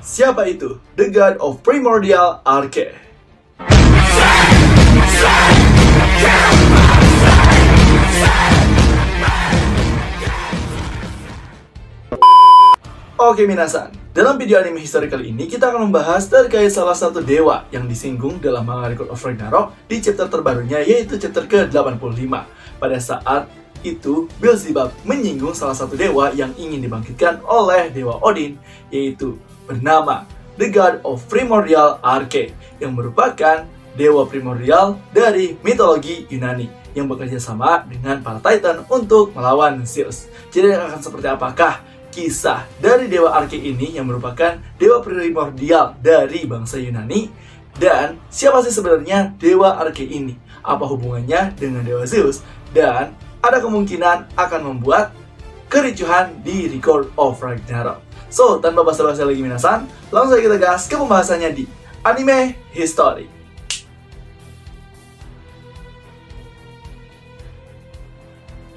Siapa itu The God of Primordial Arche? Oke minasan, dalam video anime history kali ini kita akan membahas terkait salah satu dewa yang disinggung dalam manga Record of Ragnarok di chapter terbarunya, yaitu chapter ke-85. Pada saat itu, Beelzebub menyinggung salah satu dewa yang ingin dibangkitkan oleh Dewa Odin, yaitu bernama The God of Primordial Arche, yang merupakan dewa primordial dari mitologi Yunani yang bekerja sama dengan para Titan untuk melawan Zeus. Jadi akan seperti apakah kisah dari Dewa Arche ini yang merupakan dewa primordial dari bangsa Yunani? Dan siapa sih sebenarnya Dewa Arche ini? Apa hubungannya dengan Dewa Zeus? Dan ada kemungkinan akan membuat kericuhan di Record of Ragnarok. So, tanpa basa-basi lagi minasan, langsung saja kita gas ke pembahasannya di Anime History.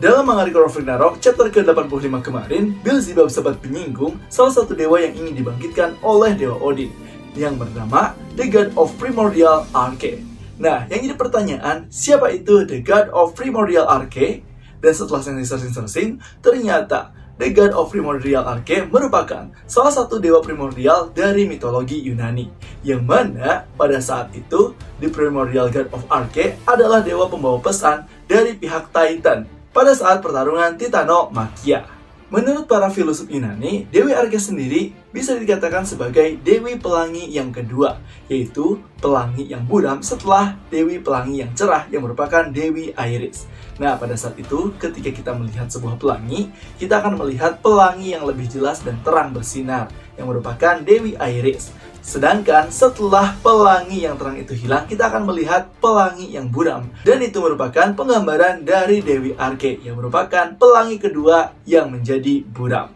Dalam manga Record of Ragnarok, chapter ke-85 kemarin, Beelzebub sempat menyinggung salah satu dewa yang ingin dibangkitkan oleh Dewa Odin, yang bernama The God of Primordial Arche. Nah, yang jadi pertanyaan, siapa itu The God of Primordial Arche? Dan setelah searching, ternyata The God of Primordial Arche merupakan salah satu dewa primordial dari mitologi Yunani, yang mana pada saat itu, The Primordial God of Arche adalah dewa pembawa pesan dari pihak Titan pada saat pertarungan Titanomakhia. Menurut para filosof Yunani, Dewi Arche sendiri bisa dikatakan sebagai Dewi Pelangi yang kedua, yaitu pelangi yang buram setelah Dewi Pelangi yang cerah yang merupakan Dewi Iris. Nah, pada saat itu, ketika kita melihat sebuah pelangi, kita akan melihat pelangi yang lebih jelas dan terang bersinar, yang merupakan Dewi Iris. Sedangkan setelah pelangi yang terang itu hilang, kita akan melihat pelangi yang buram. Dan itu merupakan penggambaran dari Dewi Arche, yang merupakan pelangi kedua yang menjadi buram.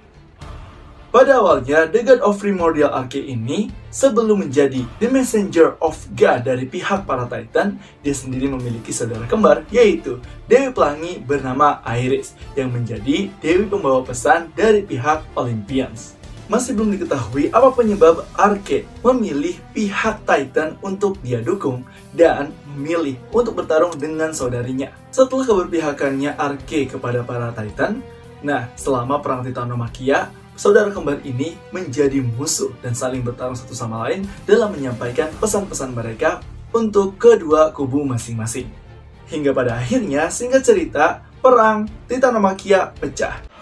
Pada awalnya, The God of Primordial Arche ini, sebelum menjadi The Messenger of God dari pihak para Titan, dia sendiri memiliki saudara kembar, yaitu Dewi Pelangi bernama Iris, yang menjadi Dewi pembawa pesan dari pihak Olympians. Masih belum diketahui apa penyebab Arche memilih pihak Titan untuk dia dukung dan memilih untuk bertarung dengan saudarinya. Setelah keberpihakannya Arche kepada para Titan, nah selama perang Titanomakhia, saudara kembar ini menjadi musuh dan saling bertarung satu sama lain dalam menyampaikan pesan-pesan mereka untuk kedua kubu masing-masing. Hingga pada akhirnya, singkat cerita, perang Titanomakhia pecah.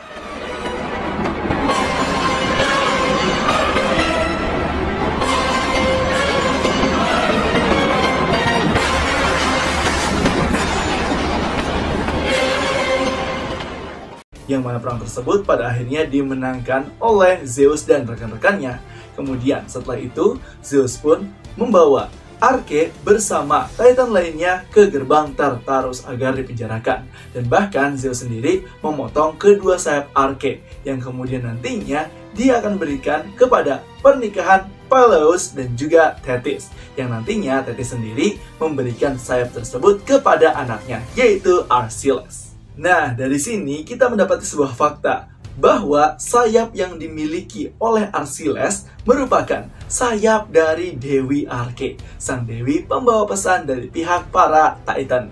Yang mana perang tersebut pada akhirnya dimenangkan oleh Zeus dan rekan-rekannya. Kemudian setelah itu, Zeus pun membawa Arche bersama Titan lainnya ke gerbang Tartarus agar dipenjarakan. Dan bahkan Zeus sendiri memotong kedua sayap Arche, yang kemudian nantinya dia akan berikan kepada pernikahan Peleus dan juga Thetis, yang nantinya Thetis sendiri memberikan sayap tersebut kepada anaknya, yaitu Archilles. Nah, dari sini kita mendapati sebuah fakta bahwa sayap yang dimiliki oleh Archilles merupakan sayap dari Dewi Arche, sang dewi pembawa pesan dari pihak para Titan.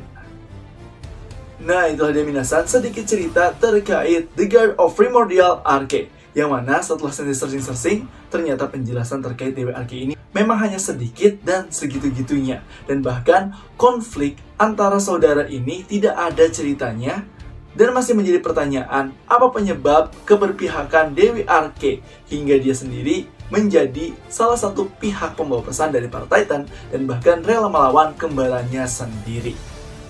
Nah, itulah dia minasan sedikit cerita terkait The God of Primordial Arche, yang mana setelah searching, ternyata penjelasan terkait Dewi Arche ini memang hanya sedikit dan segitu-gitunya. Dan bahkan konflik antara saudara ini tidak ada ceritanya. Dan masih menjadi pertanyaan, apa penyebab keberpihakan Dewi Arche hingga dia sendiri menjadi salah satu pihak pembawa pesan dari para Titan dan bahkan rela melawan kembarannya sendiri.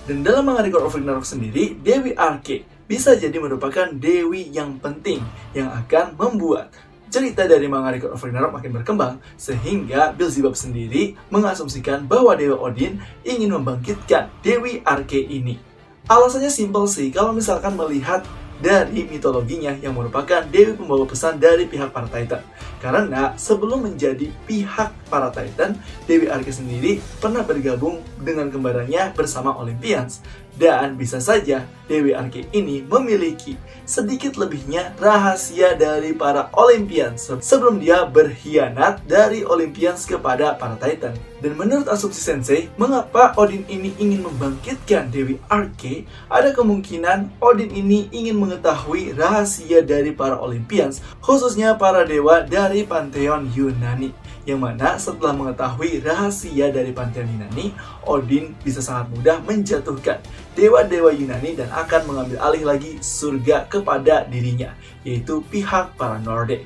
Dan dalam manga Record of Ragnarok sendiri, Dewi Arche bisa jadi merupakan dewi yang penting yang akan membuat cerita dari manga Record of Ragnarok makin berkembang, sehingga Beelzebub sendiri mengasumsikan bahwa Dewa Odin ingin membangkitkan Dewi Arche ini. Alasannya simpel sih, kalau misalkan melihat dari mitologinya yang merupakan dewi pembawa pesan dari pihak para Titan. Karena sebelum menjadi pihak para Titan, Dewi Arche sendiri pernah bergabung dengan kembarannya bersama Olympians. Dan bisa saja Dewi Arke ini memiliki sedikit lebihnya rahasia dari para Olympians sebelum dia berkhianat dari Olympians kepada para Titan. Dan menurut asumsi Sensei, mengapa Odin ini ingin membangkitkan Dewi Arke? Ada kemungkinan Odin ini ingin mengetahui rahasia dari para Olympians, khususnya para dewa dari Pantheon Yunani. Yang mana setelah mengetahui rahasia dari Pantheon Yunani, Odin bisa sangat mudah menjatuhkan dewa-dewa Yunani dan akan mengambil alih lagi surga kepada dirinya, yaitu pihak para Nordic.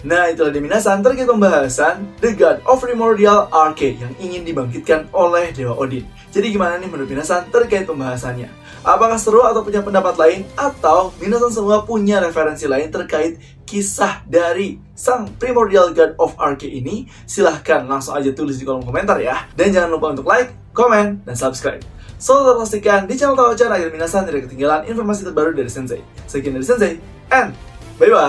Nah, itulah dia minasan terkait pembahasan The God of Primordial Arche yang ingin dibangkitkan oleh Dewa Odin. Jadi gimana nih menurut minasan terkait pembahasannya? Apakah seru atau punya pendapat lain? Atau minasan semua punya referensi lain terkait kisah dari sang Primordial God of Arche ini? Silahkan langsung aja tulis di kolom komentar ya. Dan jangan lupa untuk like, komen, dan subscribe. So, tetap pastikan di channel Taocan agar minasan tidak ketinggalan informasi terbaru dari Sensei. Sekian dari Sensei, and bye-bye!